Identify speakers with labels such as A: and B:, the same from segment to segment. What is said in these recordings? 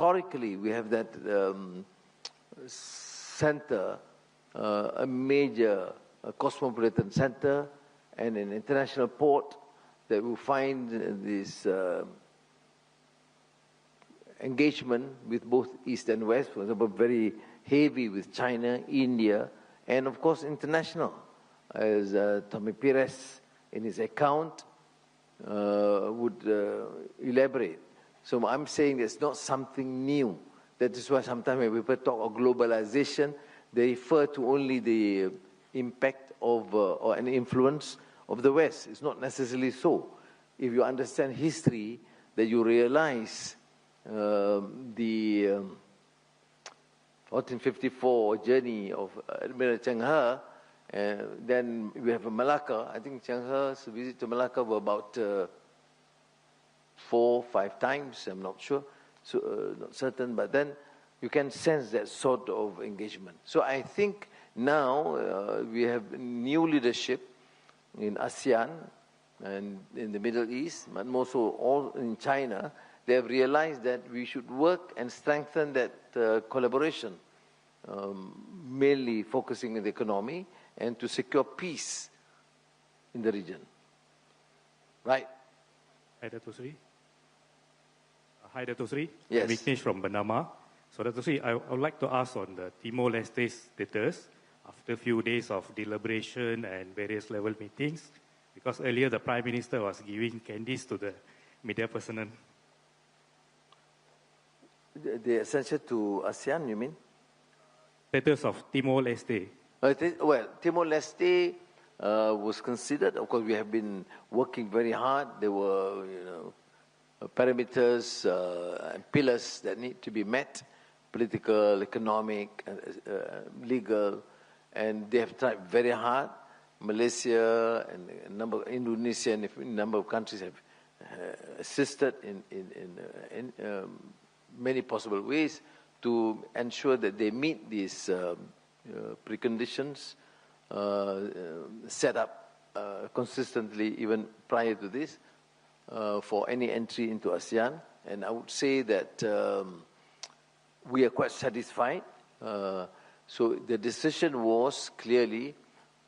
A: historically, we have that center, a major cosmopolitan center, and an international port that will find this engagement with both East and West, for example, very heavy with China, India, and of course international, as Tommy Pires in his account would elaborate. So I'm saying it's not something new. That is why sometimes when people talk of globalization, they refer to only the impact of or an influence of the West. It's not necessarily so. If you understand history, that you realize the 1454 journey of Admiral Cheng He, then we have Malacca. I think Cheng He's visit to Malacca were about 4 or 5 times, I'm not sure, so, not certain, but then you can sense that sort of engagement. So I think now we have new leadership in ASEAN and in the Middle East, but more so all in China. They have realized that we should work and strengthen that collaboration, mainly focusing on the economy and to secure peace in the region. Right?
B: Hi, Dato' Sri. Hi, Dato' Sri.
A: Yes.
B: Vignesh from Bernama. So, Dato' Sri, I would like to ask on the Timor-Leste status after a few days of deliberation and various level meetings, because earlier the Prime Minister was giving candies to the media personnel.
A: The essential to ASEAN, you mean?
B: Status of Timor-Leste.
A: Well, Timor-Leste was considered. Of course, we have been working very hard. There were, parameters and pillars that need to be met: political, economic, legal, and they have tried very hard. Malaysia and a number of Indonesia and a number of countries have assisted in many possible ways to ensure that they meet these preconditions set up consistently even prior to this for any entry into ASEAN. And I would say that we are quite satisfied. So the decision was clearly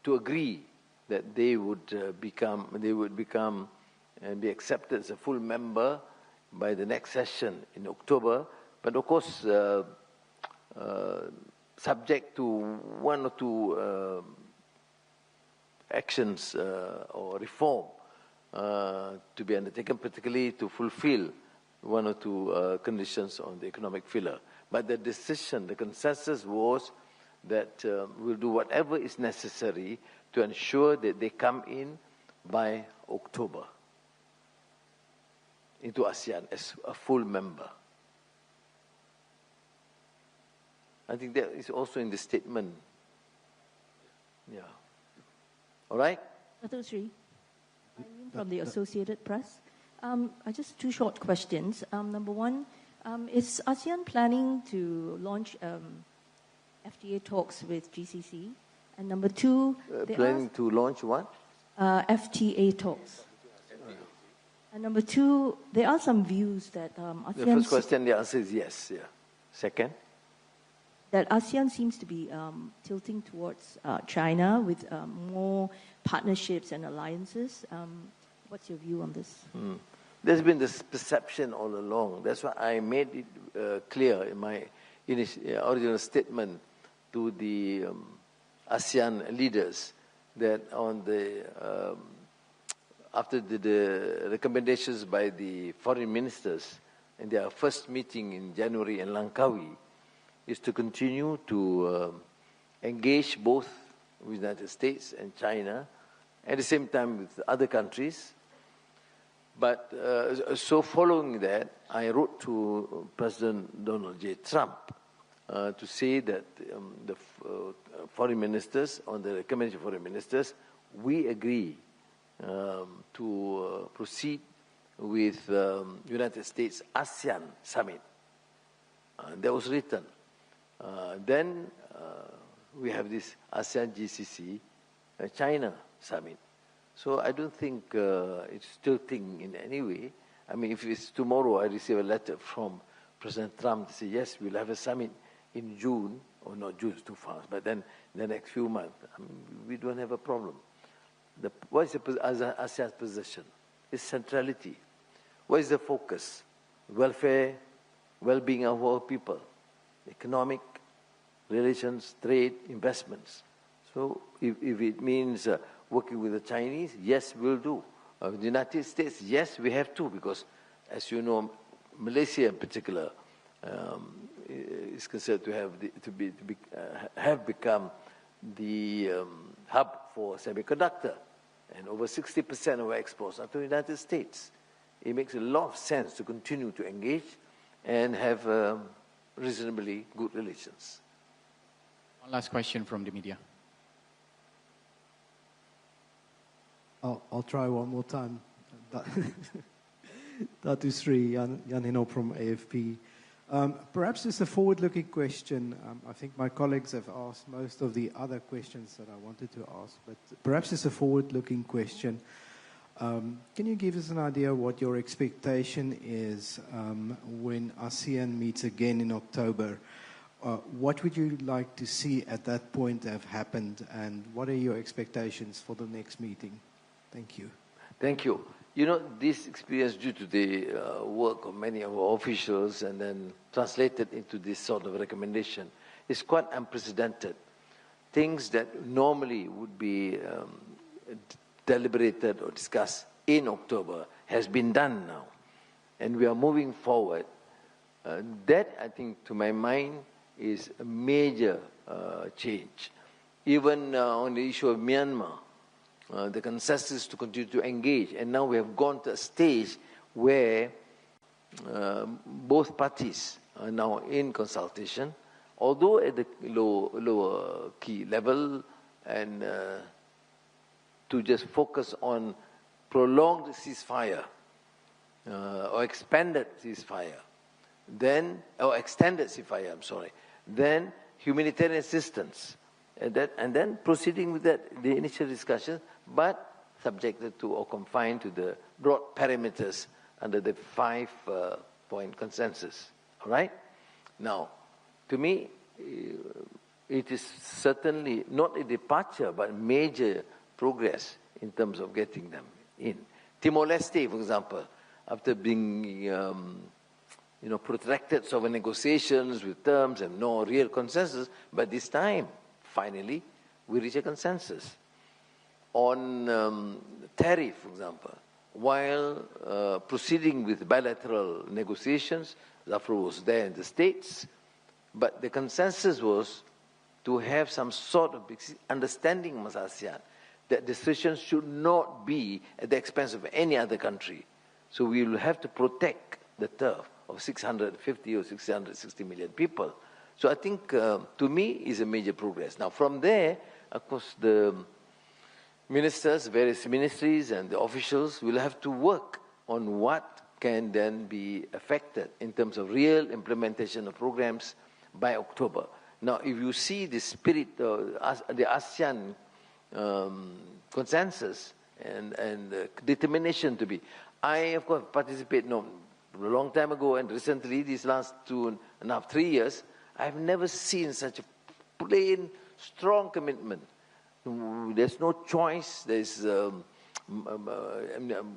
A: to agree that they would become and be accepted as a full member by the next session in October. But of course, subject to 1 or 2 actions or reform to be undertaken, particularly to fulfill 1 or 2 conditions on the economic pillar. But the decision, the consensus was that we'll do whatever is necessary to ensure that they come in by October into ASEAN as a full member. I think that is also in the statement. Yeah. All right?
C: Dato' Sri, Irene from the Associated Press. Just 2 short questions. Number 1, is ASEAN planning to launch FTA talks with GCC? And number 2,
A: planning to launch what?
C: FTA talks. And number 2, there are some views that ASEAN...
A: The first question, the answer is yes. Yeah. Second?
C: That ASEAN seems to be tilting towards China with more partnerships and alliances. What's your view on this?
A: There's been this perception all along. That's why I made it clear in my original statement to the ASEAN leaders that on the after the recommendations by the foreign ministers in their first meeting in January in Langkawi, is to continue to engage both with the United States and China, at the same time with other countries. But so following that, I wrote to President Donald J. Trump to say that the foreign ministers, on the recommendation of foreign ministers, we agree to proceed with United States ASEAN summit. That was written. Then we have this ASEAN GCC China summit. So I don't think it's tilting in any way. I mean, if it's tomorrow I receive a letter from President Trump to say, yes, we'll have a summit in June, or not June, it's too fast, but then the next few months, we don't have a problem. What is ASEAN's position? It's centrality. What is the focus? Welfare, well-being of our people, economic relations, trade, investments. So if it means working with the Chinese, yes, we'll do. The United States, yes, we have to, because as you know, Malaysia in particular is considered to have become the hub for semiconductor, and over 60% of our exports are to the United States. It makes a lot of sense to continue to engage and have reasonably good relations.
D: One last question from the media.
E: I'll try one more time. That is Sri Jan Hino from AFP. Perhaps it's a forward-looking question. I think my colleagues have asked most of the other questions that I wanted to ask, but perhaps it's a forward-looking question. Can you give us an idea what your expectation is when ASEAN meets again in October? What would you like to see at that point have happened, and what are your expectations for the next meeting? Thank you.
A: Thank you. You know, this experience, due to the work of many of our officials and then translated into this sort of recommendation, is quite unprecedented. Things that normally would be deliberated or discussed in October has been done now. And we are moving forward. That, I think, to my mind, is a major change. Even on the issue of Myanmar, the consensus to continue to engage. And now we have gone to a stage where both parties are now in consultation, although at the lower key level, and to just focus on prolonged ceasefire or expanded ceasefire, then, or extended ceasefire, I'm sorry, then humanitarian assistance, and then proceeding with that, the initial discussion, but subjected to or confined to the broad parameters under the 5-point consensus. All right? Now, to me, it is certainly not a departure, but major progress in terms of getting them in. Timor-Leste, for example, after being protracted sort of negotiations with terms and no real consensus, but this time, finally, we reach a consensus. On tariff, for example, while proceeding with bilateral negotiations, Zafar was there in the States, but the consensus was to have some sort of understanding amongst ASEAN that decisions should not be at the expense of any other country. So we will have to protect the turf of 650 or 660 million people. So I think, to me, is a major progress. Now, from there, of course, the ministers, various ministries, and the officials will have to work on what can then be affected in terms of real implementation of programs by October. Now, if you see the spirit of the ASEAN consensus and determination to be, I, of course, participate a long time ago, and recently, these last 2.5, 3 years, I've never seen such a plain, strong commitment. There's no choice. There's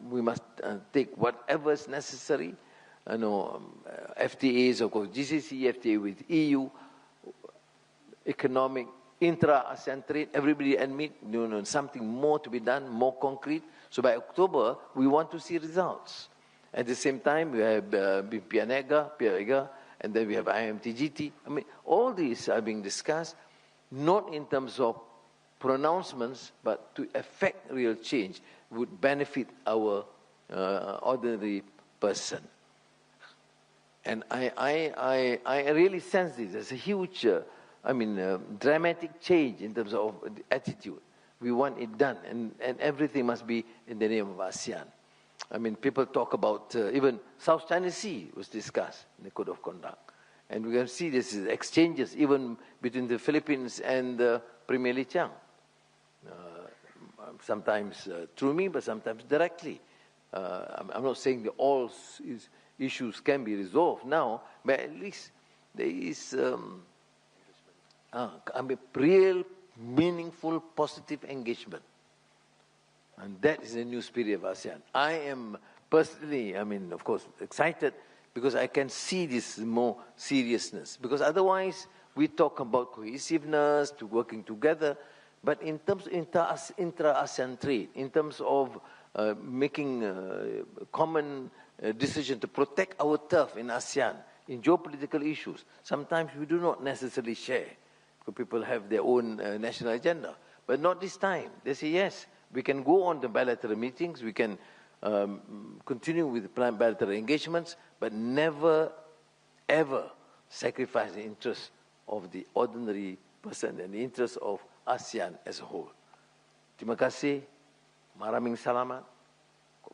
A: we must take whatever is necessary. FTAs, of course, GCC, FTA with EU, economic, intra-ASEAN trade, everybody admit something more to be done, more concrete. So by October, we want to see results. At the same time, we have PIAGA, and then we have IMT-GT. I mean, all these are being discussed, not in terms of pronouncements, but to effect real change would benefit our ordinary person. And I really sense this as a huge, dramatic change in terms of attitude. We want it done, and everything must be in the name of ASEAN. I mean, people talk about even South China Sea was discussed in the Code of Conduct. And we can see this is exchanges even between the Philippines and Premier Li Qiang. Sometimes through me, but sometimes directly. I'm not saying that all issues can be resolved now, but at least there is real, meaningful, positive engagement. And that is the new spirit of ASEAN. I am personally, of course, excited because I can see this more seriousness. Because otherwise, we talk about cohesiveness, to working together, but in terms of intra-ASEAN trade, in terms of making common decision to protect our turf in ASEAN, in geopolitical issues, sometimes we do not necessarily share, because people have their own national agenda. But not this time. They say, yes, we can go on to bilateral meetings, we can continue with bilateral engagements, but never, ever sacrifice the interests of the ordinary person and the interests of ASEAN as a whole. Terima kasih, maraming salamat,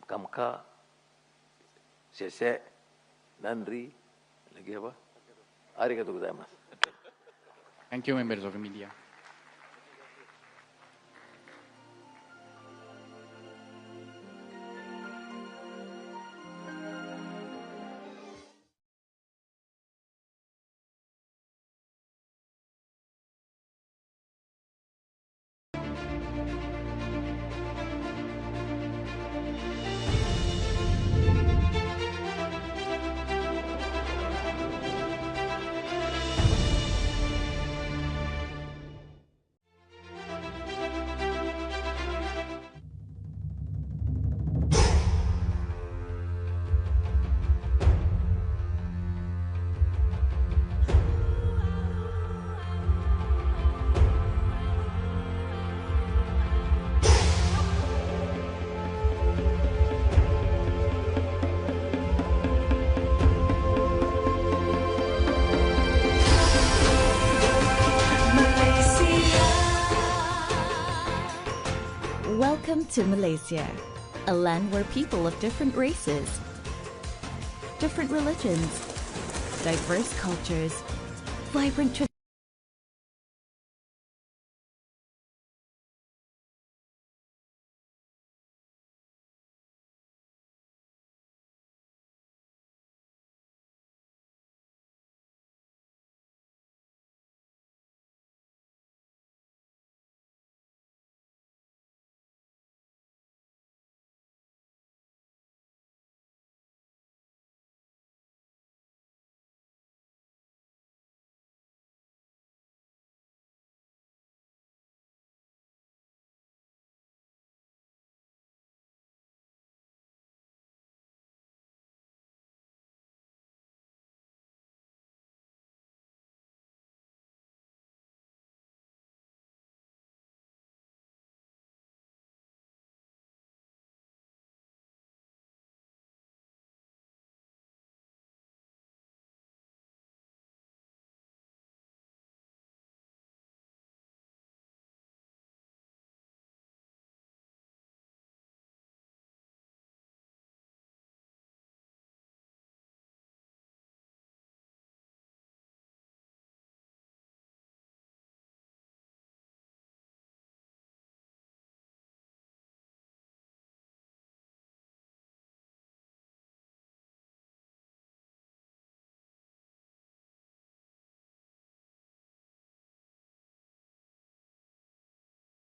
A: kamka, sesek, nandri, lagi apa? Arigatou gozaimasu.
D: Thank you, members of the media.
F: Welcome to Malaysia, a land where people of different races, different religions, diverse cultures, vibrant traditions,